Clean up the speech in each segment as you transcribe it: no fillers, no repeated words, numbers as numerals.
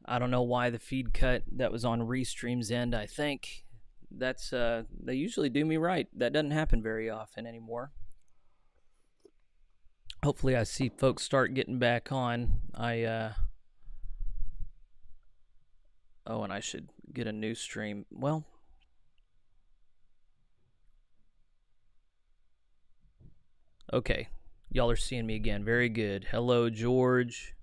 I don't know why the feed cut. That was on Restream's end, I think. That's they usually do me right. That doesn't happen very often anymore. Hopefully I see folks start getting back on. Oh, and I should get a new stream. Well, okay. Y'all are seeing me again. Very good. Hello, George.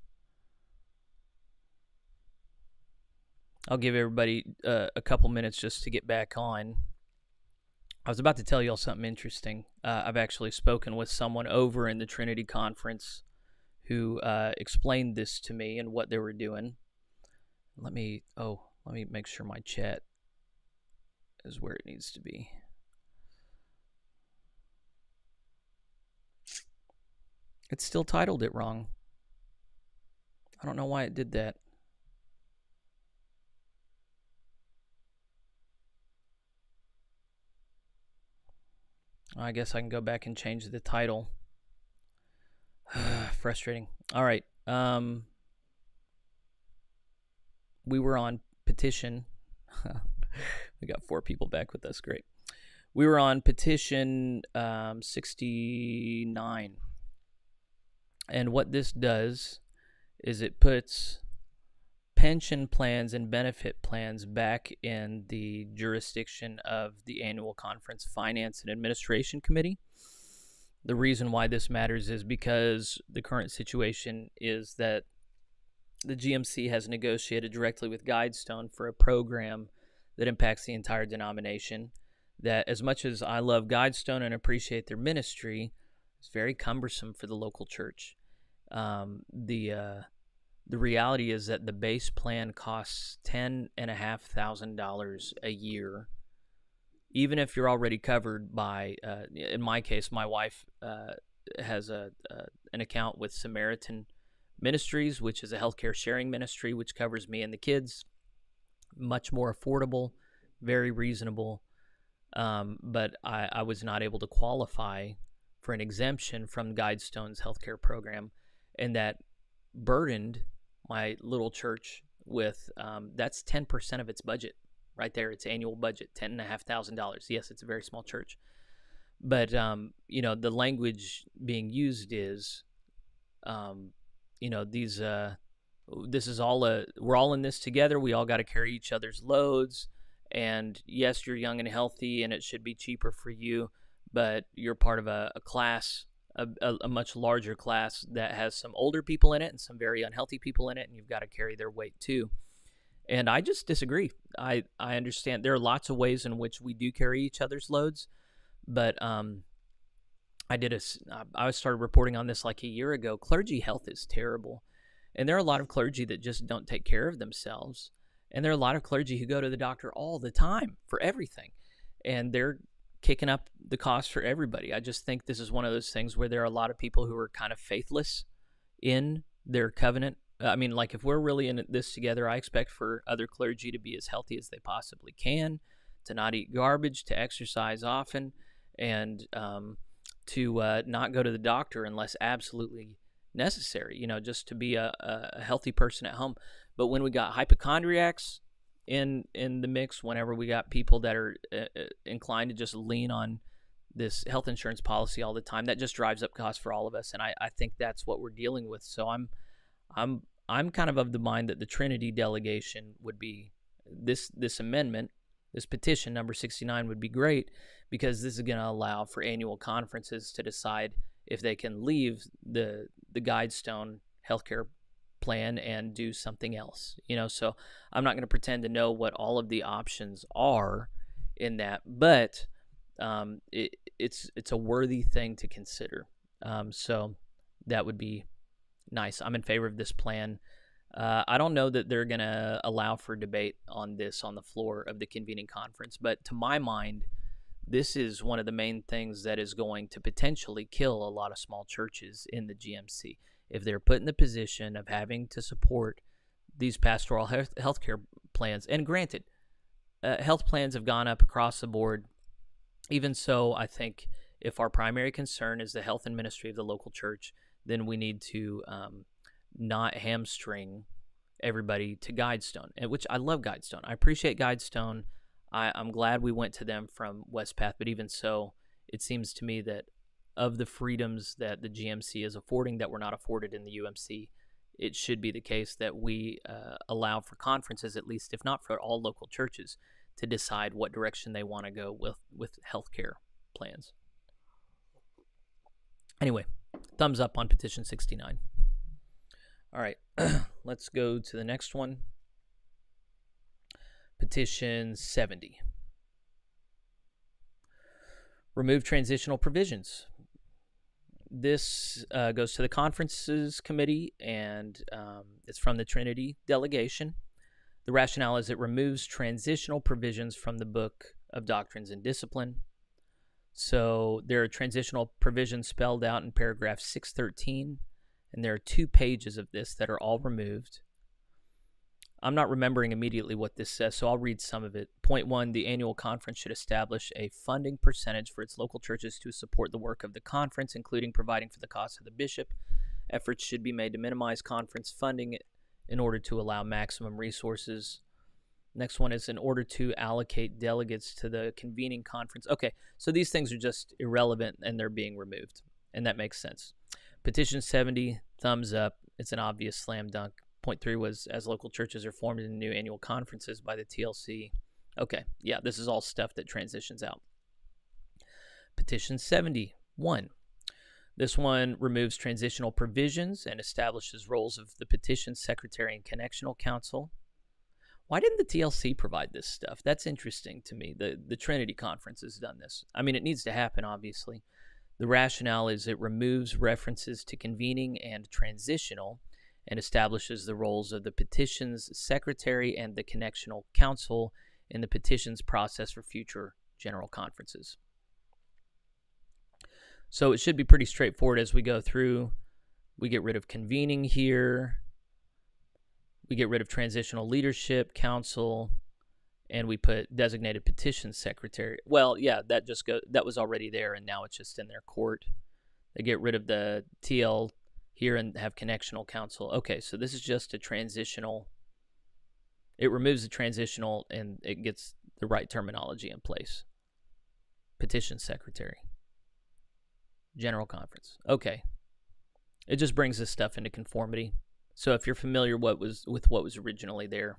I'll give everybody a couple minutes just to get back on. I was about to tell y'all something interesting. I've actually spoken with someone over in the Trinity Conference who explained this to me and what they were doing. Let me make sure my chat is where it needs to be. It still titled it wrong. I don't know why it did that. I guess I can go back and change the title. Frustrating. All right. We were on petition. We got 4 people back with us. Great. We were on petition 69. And what this does is it puts pension plans and benefit plans back in the jurisdiction of the annual conference Finance and Administration Committee. The reason why this matters is because the current situation is that the GMC has negotiated directly with Guidestone for a program that impacts the entire denomination. That, as much as I love Guidestone and appreciate their ministry, it's very cumbersome for the local church. The reality is that the base plan costs $10,500 a year, even if you're already covered by. In my case, my wife has an account with Samaritan Ministries, which is a healthcare sharing ministry, which covers me and the kids. Much more affordable, very reasonable. But I was not able to qualify for an exemption from Guidestone's healthcare program, and that burdened my little church with that's 10% of its budget right there. Its annual budget, $10,500. Yes, it's a very small church, but the language being used is this is all we're all in this together. We all got to carry each other's loads. And yes, you're young and healthy, and it should be cheaper for you, but you're part of a class, a much larger class that has some older people in it and some very unhealthy people in it, and you've got to carry their weight too. And I just disagree. I understand there are lots of ways in which we do carry each other's loads, but I started reporting on this like a year ago. Clergy health is terrible, and there are a lot of clergy that just don't take care of themselves, and there are a lot of clergy who go to the doctor all the time for everything, and they're kicking up the cost for everybody. I just think this is one of those things where there are a lot of people who are kind of faithless in their covenant. I mean, like, if we're really in this together, I expect for other clergy to be as healthy as they possibly can, to not eat garbage, to exercise often, and to not go to the doctor unless absolutely necessary, just to be a healthy person at home. But when we got hypochondriacs in the mix, whenever we got people that are inclined to just lean on this health insurance policy all the time, that just drives up costs for all of us. And I think that's what we're dealing with. So I'm kind of the mind that the Trinity delegation would be this amendment, this petition number 69 would be great, because this is going to allow for annual conferences to decide if they can leave the Guidestone healthcare plan and do something else. So I'm not going to pretend to know what all of the options are in that, but it's a worthy thing to consider. So that would be nice. I'm in favor of this plan. I don't know that they're going to allow for debate on this on the floor of the convening conference, but to my mind, this is one of the main things that is going to potentially kill a lot of small churches in the GMC. If they're put in the position of having to support these pastoral healthcare plans, and granted, health plans have gone up across the board. Even so, I think if our primary concern is the health and ministry of the local church, then we need to not hamstring everybody to Guidestone, which I love Guidestone. I appreciate Guidestone. I'm glad we went to them from Westpath, but even so, it seems to me that of the freedoms that the GMC is affording that were not afforded in the UMC, it should be the case that we allow for conferences, at least if not for all local churches, to decide what direction they want to go with healthcare plans. Anyway, thumbs up on Petition 69. All right, let's go to the next one. Petition 70. Remove transitional provisions. This goes to the Conferences Committee, and it's from the Trinity delegation. The rationale is it removes transitional provisions from the Book of Doctrines and Discipline. So there are transitional provisions spelled out in paragraph 613, and there are 2 pages of this that are all removed. I'm not remembering immediately what this says, so I'll read some of it. Point 1, the annual conference should establish a funding percentage for its local churches to support the work of the conference, including providing for the cost of the bishop. Efforts should be made to minimize conference funding in order to allow maximum resources. Next one is in order to allocate delegates to the convening conference. Okay, so these things are just irrelevant and they're being removed, and that makes sense. Petition 70, thumbs up. It's an obvious slam dunk. Point 3 was as local churches are formed in new annual conferences by the TLC. Okay, yeah, this is all stuff that transitions out. Petition 71. This one removes transitional provisions and establishes roles of the petition secretary and connectional council. Why didn't the TLC provide this stuff? That's interesting to me. The Trinity Conference has done this. I mean, it needs to happen, obviously. The rationale is it removes references to convening and transitional and establishes the roles of the petitions secretary and the connectional council in the petitions process for future general conferences. So it should be pretty straightforward as we go through. We get rid of convening here. We get rid of transitional leadership, council, and we put designated petition secretary. Well, yeah, that was already there, and now it's just in their court. They get rid of the TL here and have connectional council. Okay, so this is just a transitional. It removes the transitional and it gets the right terminology in place. Petition secretary. General conference. Okay. It just brings this stuff into conformity. So if you're familiar with what was originally there,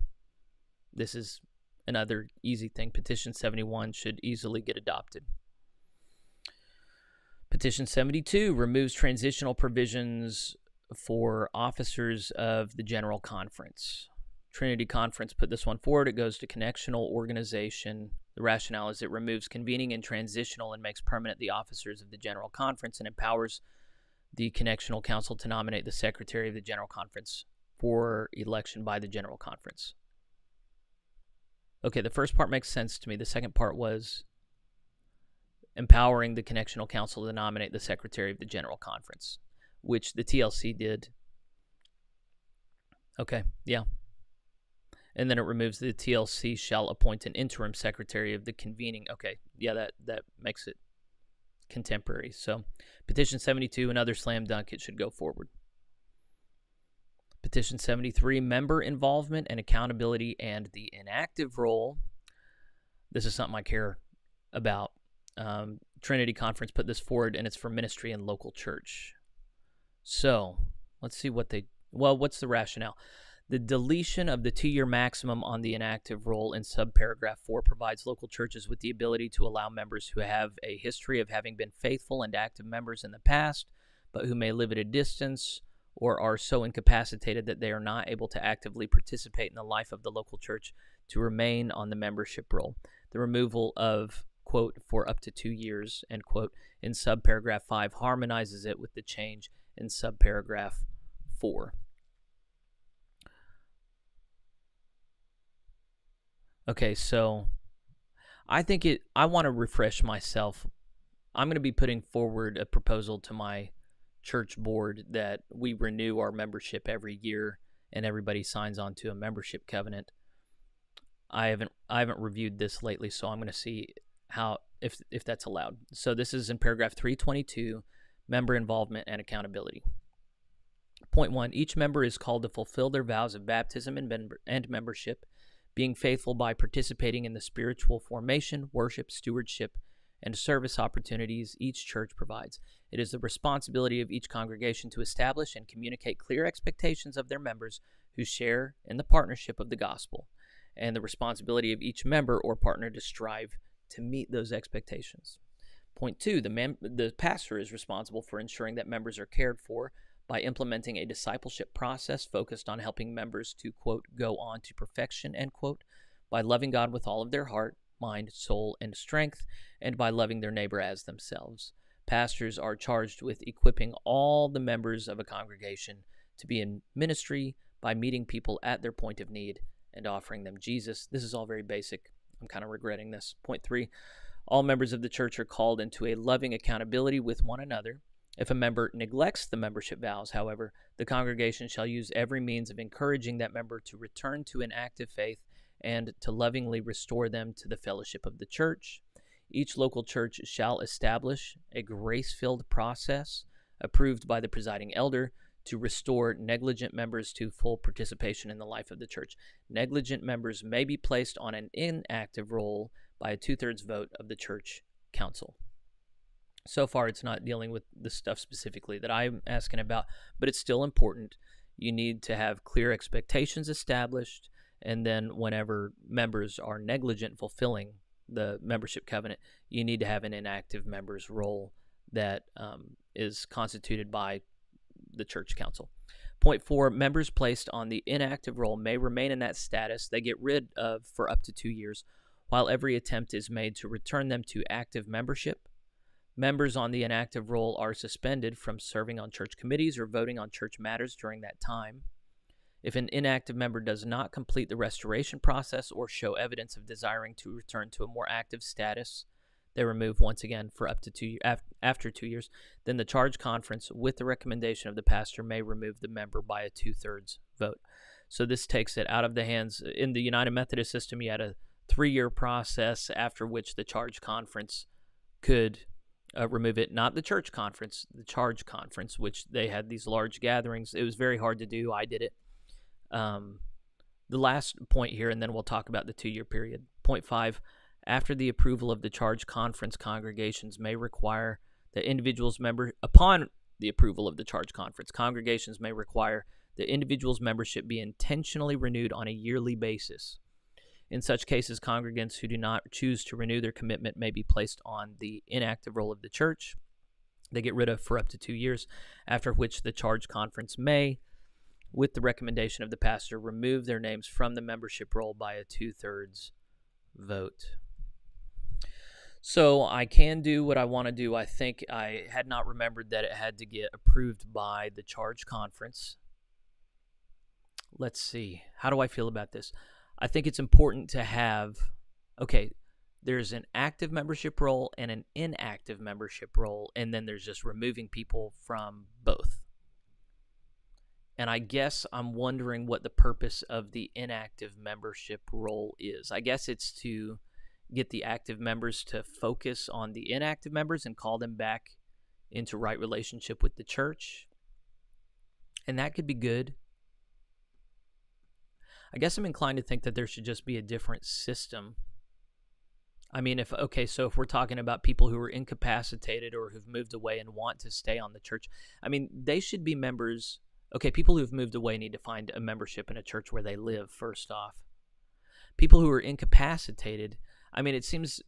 this is another easy thing. Petition 71 should easily get adopted. Petition 72 removes transitional provisions for officers of the General Conference. Trinity Conference put this one forward. It goes to connectional organization. The rationale is it removes convening and transitional and makes permanent the officers of the General Conference and empowers the connectional council to nominate the secretary of the General Conference for election by the General Conference. Okay, the first part makes sense to me. The second part was empowering the connectional council to nominate the secretary of the General Conference, which the TLC did. Okay, yeah. And then it removes the TLC shall appoint an interim secretary of the convening. Okay, yeah, that makes it contemporary. So Petition 72, another slam dunk, it should go forward. Petition 73, member involvement and accountability and the inactive role. This is something I care about. Trinity Conference put this forward, and it's for ministry and local church. So let's see what's the rationale? The deletion of the 2-year maximum on the inactive role in subparagraph 4 provides local churches with the ability to allow members who have a history of having been faithful and active members in the past, but who may live at a distance or are so incapacitated that they are not able to actively participate in the life of the local church to remain on the membership roll. The removal of, quote, for up to 2 years, end quote, in subparagraph 5 harmonizes it with the change in subparagraph 4. Okay, so I want to refresh myself. I'm going to be putting forward a proposal to my church board that we renew our membership every year and everybody signs on to a membership covenant. I haven't reviewed this lately, so I'm going to see how if that's allowed. So this is in paragraph 322, member involvement and accountability. Point 1, each member is called to fulfill their vows of baptism and membership, being faithful by participating in the spiritual formation, worship, stewardship, and service opportunities each church provides. It is the responsibility of each congregation to establish and communicate clear expectations of their members who share in the partnership of the gospel, and the responsibility of each member or partner to strive to meet those expectations. Point 2, the pastor is responsible for ensuring that members are cared for by implementing a discipleship process focused on helping members to, quote, go on to perfection, end quote, by loving God with all of their heart, mind, soul, and strength, and by loving their neighbor as themselves. Pastors are charged with equipping all the members of a congregation to be in ministry by meeting people at their point of need and offering them Jesus. This is all very basic. I'm kind of regretting this. Point 3, all members of the church are called into a loving accountability with one another. If a member neglects the membership vows, however, the congregation shall use every means of encouraging that member to return to an active faith and to lovingly restore them to the fellowship of the church. Each local church shall establish a grace-filled process approved by the presiding elder to restore negligent members to full participation in the life of the church. Negligent members may be placed on an inactive role by a 2/3 vote of the church council. So far, it's not dealing with the stuff specifically that I'm asking about, but it's still important. You need to have clear expectations established, and then whenever members are negligent fulfilling the membership covenant, you need to have an inactive member's role that is constituted by the church council. Point 4, members placed on the inactive role may remain in that status they get rid of for up to 2 years, while every attempt is made to return them to active membership. Members on the inactive role are suspended from serving on church committees or voting on church matters during that time. If an inactive member does not complete the restoration process or show evidence of desiring to return to a more active status, they're removed once again for up to 2 years. After 2 years, then the charge conference, with the recommendation of the pastor, may remove the member by a 2/3 vote. So this takes it out of the hands. In the United Methodist system, you had a 3-year process after which the charge conference could remove it. Not the church conference, the charge conference, which they had these large gatherings. It was very hard to do. I did it. The last point here, and then we'll talk about the 2-year period. Point 5, after the approval of the charge conference, congregations may require the individual's member, upon the approval of the charge conference, congregations may require the individual's membership be intentionally renewed on a yearly basis. In such cases, congregants who do not choose to renew their commitment may be placed on the inactive role of the church. They get rid of for up to 2 years, after which the charge conference may, with the recommendation of the pastor, remove their names from the membership roll by a 2/3 vote. So I can do what I want to do. I think I had not remembered that it had to get approved by the charge conference. Let's see. How do I feel about this? I think it's important to have, there's an active membership role and an inactive membership role, and then there's just removing people from both. And I guess I'm wondering what the purpose of the inactive membership role is. I guess it's to get the active members to focus on the inactive members and call them back into right relationship with the church. And that could be good. I guess I'm inclined to think that there should just be a different system. I mean, if we're talking about people who are incapacitated or who've moved away and want to stay on the church, I mean, they should be members. Okay, people who've moved away need to find a membership in a church where they live, first off. People who are incapacitated, I mean, it seems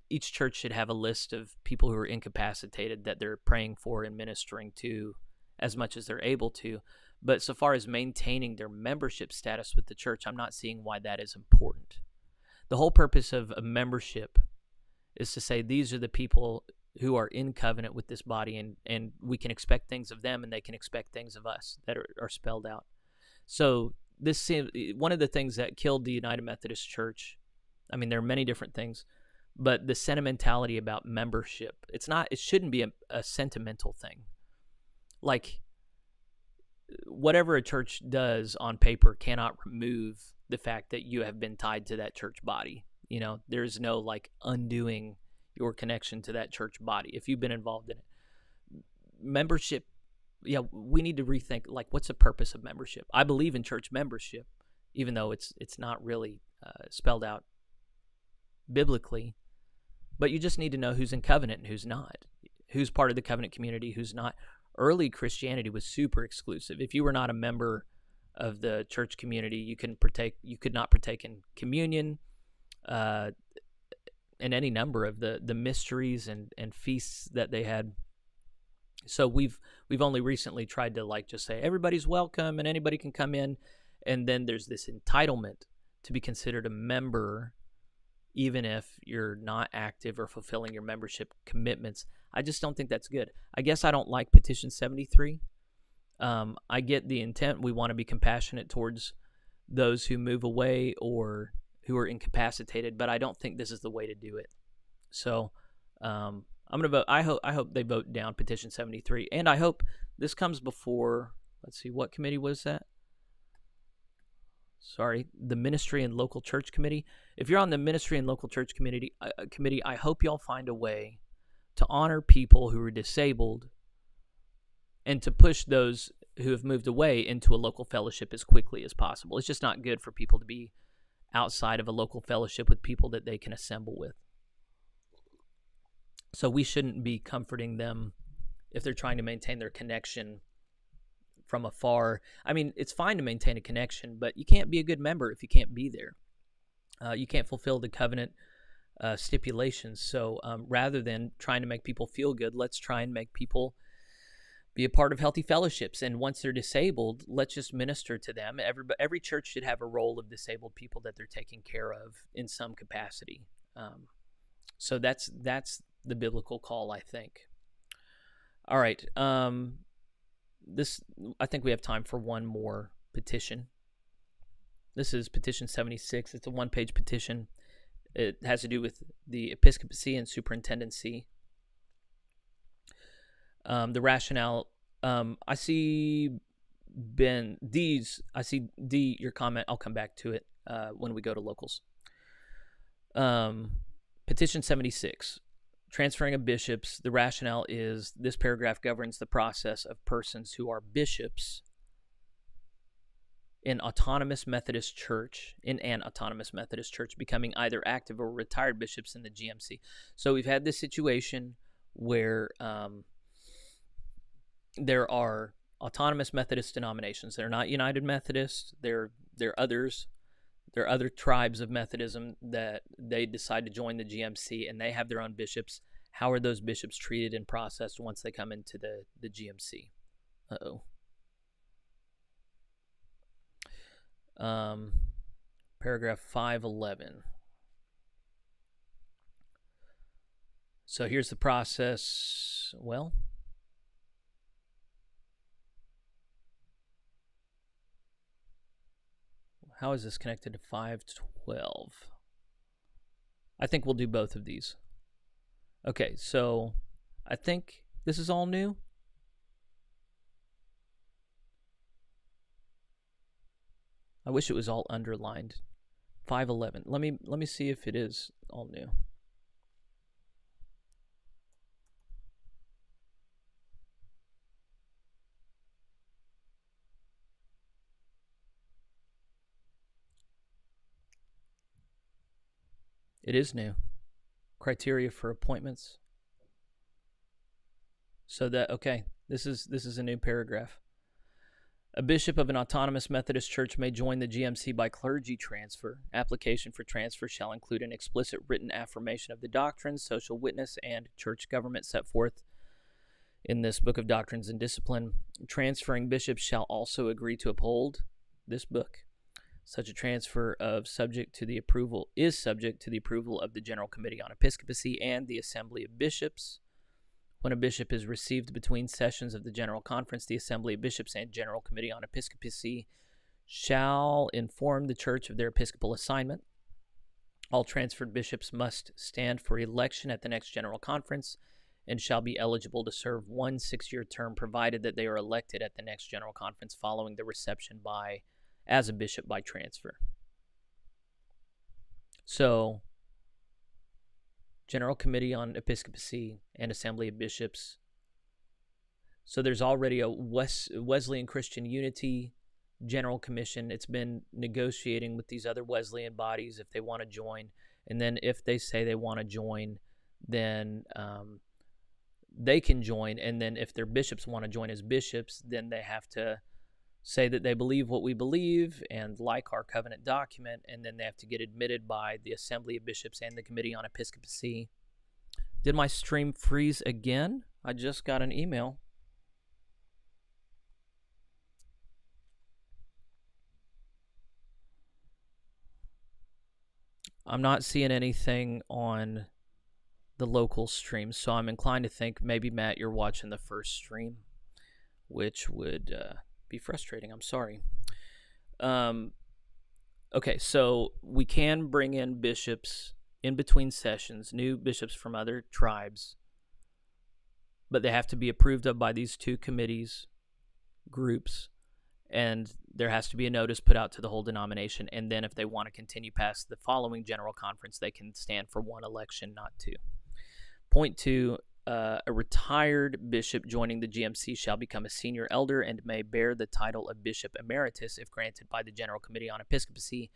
each church should have a list of people who are incapacitated that they're praying for and ministering to as much as they're able to. But so far as maintaining their membership status with the church, I'm not seeing why that is important. The whole purpose of a membership is to say these are the people who are in covenant with this body, and we can expect things of them and they can expect things of us that are spelled out. So this one of the things that killed the United Methodist Church, I mean, there are many different things, but the sentimentality about membership, it shouldn't be a sentimental thing. Like, whatever a church does on paper cannot remove the fact that you have been tied to that church body. You know, there's no like undoing your connection to that church body if you've been involved in it. Membership yeah, we need to rethink, like, what's the purpose of membership? I believe in church membership, even though it's not really spelled out biblically. But you just need to know who's in covenant and who's not, who's part of the covenant community, who's not. Early Christianity was super exclusive. If you were not a member of the church community, you could not partake in communion, and any number of the mysteries and feasts that they had. So we've only recently tried to, like, just say everybody's welcome and anybody can come in, and then there's this entitlement to be considered a member even if you're not active or fulfilling your membership commitments. I just don't think that's good. I guess I don't like Petition 73. I get the intent. We want to be compassionate towards those who move away or who are incapacitated, but I don't think this is the way to do it. So I'm going to vote. I hope they vote down Petition 73, and I hope this comes before, let's see, what committee was that? Sorry, the Ministry and Local Church Committee. If you're on the Ministry and Local Church Committee, I hope y'all find a way to honor people who are disabled and to push those who have moved away into a local fellowship as quickly as possible. It's just not good for people to be outside of a local fellowship with people that they can assemble with. So we shouldn't be comforting them if they're trying to maintain their connection from afar. I mean, it's fine to maintain a connection, but you can't be a good member if you can't be there. You can't fulfill the covenant stipulations. So rather than trying to make people feel good, let's try and make people be a part of healthy fellowships. And once they're disabled, let's just minister to them. Every church should have a role of disabled people that they're taking care of in some capacity. So that's the biblical call, I think. All right. I think we have time for one more petition. This is Petition 76. It's a one-page petition. It has to do with the episcopacy and superintendency. The rationale, I see D, your comment. I'll come back to it when we go to locals. Petition 76. Transferring of bishops, the rationale is this paragraph governs the process of persons who are bishops in an autonomous Methodist church becoming either active or retired bishops in the GMC. So we've had this situation where there are autonomous Methodist denominations. They're not United Methodists. They're others. There are other tribes of Methodism that they decide to join the GMC, and they have their own bishops. How are those bishops treated and processed once they come into the GMC? Paragraph 511. So here's the process. Well, how is this connected to 512? I think we'll do both of these. Okay, so I think this is all new. I wish it was all underlined. 511. Let me see if it is all new. It is new. Criteria for appointments. So that, okay, this is a new paragraph. A bishop of an autonomous Methodist church may join the GMC by clergy transfer. Application for transfer shall include an explicit written affirmation of the doctrines, social witness, and church government set forth in this book of Doctrines and Discipline. Transferring bishops shall also agree to uphold this book. Such a transfer is subject to the approval of the General Committee on Episcopacy and the Assembly of Bishops. When a bishop is received between sessions of the General Conference, the Assembly of Bishops and General Committee on Episcopacy shall inform the church of their episcopal assignment. All transferred bishops must stand for election at the next General Conference and shall be eligible to serve 1 6-year term, provided that they are elected at the next General Conference following the reception as a bishop by transfer. So, General Committee on Episcopacy and Assembly of Bishops, So there's already a Wesleyan Christian Unity General Commission. It's been negotiating with these other Wesleyan bodies if they want to join. And then if they say they want to join, then they can join. And then if their bishops want to join as bishops, then they have to say that they believe what we believe and like our covenant document, and then they have to get admitted by the Assembly of Bishops and the Committee on Episcopacy. Did my stream freeze again? I just got an email. I'm not seeing anything on the local stream, so I'm inclined to think maybe, Matt, you're watching the first stream, which would be frustrating. I'm sorry. Okay, so we can bring in bishops in between sessions, new bishops from other tribes, but they have to be approved of by these two committees, groups, and there has to be a notice put out to the whole denomination. And then if they want to continue past the following general conference, they can stand for one election, not two. Point 2, a retired bishop joining the GMC shall become a senior elder and may bear the title of Bishop Emeritus if granted by the General Committee on Episcopacy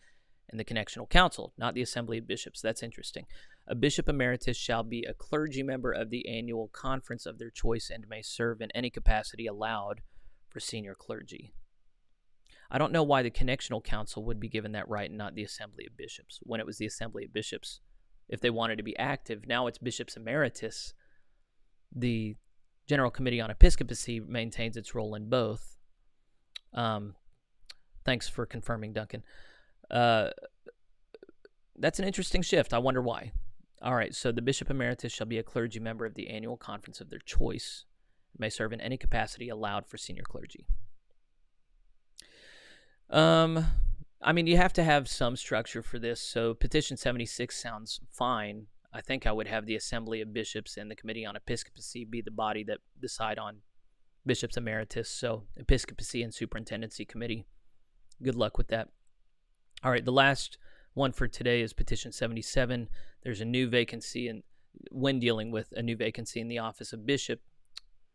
and the Connectional Council, not the Assembly of Bishops. That's interesting. A Bishop Emeritus shall be a clergy member of the annual conference of their choice and may serve in any capacity allowed for senior clergy. I don't know why the Connectional Council would be given that right and not the Assembly of Bishops, when it was the Assembly of Bishops. If they wanted to be active, now it's Bishops Emeritus. The General Committee on Episcopacy maintains its role in both. Thanks for confirming, Duncan. That's an interesting shift. I wonder why. All right, so the Bishop Emeritus shall be a clergy member of the annual conference of their choice, may serve in any capacity allowed for senior clergy. I mean, you have to have some structure for this, so Petition 76 sounds fine. I think I would have the Assembly of Bishops and the Committee on Episcopacy be the body that decide on Bishops Emeritus, so Episcopacy and Superintendency Committee. Good luck with that. All right, the last one for today is Petition 77. There's a new vacancy, and when dealing with a new vacancy in the office of Bishop,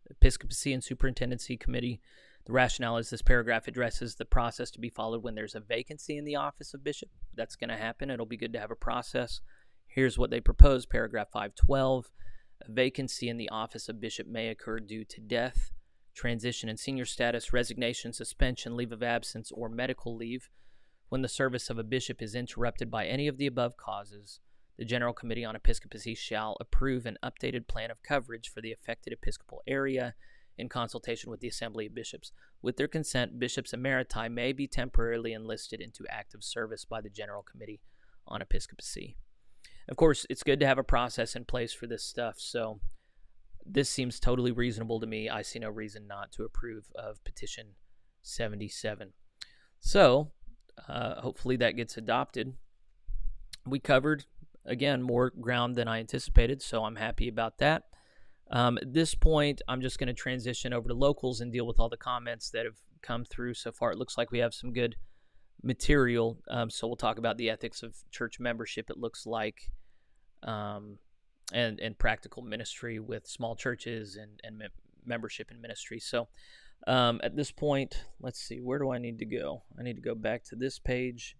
Episcopacy and Superintendency Committee, the rationale is this paragraph addresses the process to be followed when there's a vacancy in the office of bishop. That's going to happen. It'll be good to have a process. Here's what they propose, paragraph 512. A vacancy in the office of bishop may occur due to death, transition in senior status, resignation, suspension, leave of absence, or medical leave. When the service of a bishop is interrupted by any of the above causes, the General Committee on Episcopacy shall approve an updated plan of coverage for the affected episcopal area in consultation with the Assembly of Bishops. With their consent, bishops emeriti may be temporarily enlisted into active service by the General Committee on Episcopacy. Of course, it's good to have a process in place for this stuff, so this seems totally reasonable to me. I see no reason not to approve of Petition 77. So, hopefully that gets adopted. We covered, again, more ground than I anticipated, so I'm happy about that. At this point, I'm just going to transition over to locals and deal with all the comments that have come through so far. It looks like we have some good material, so we'll talk about the ethics of church membership, it looks like, and practical ministry with small churches and membership and ministry. So at this point, let's see, where do I need to go? I need to go back to this page,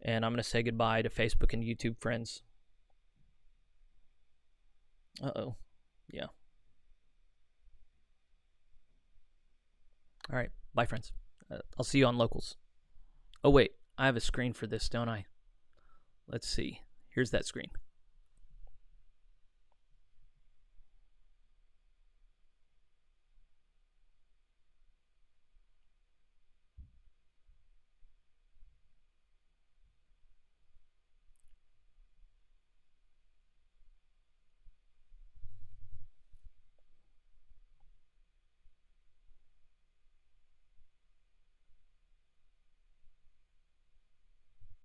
and I'm going to say goodbye to Facebook and YouTube friends. Uh-oh. Yeah. All right. Bye, friends. I'll see you on locals. Oh, wait. I have a screen for this, don't I? Let's see. Here's that screen.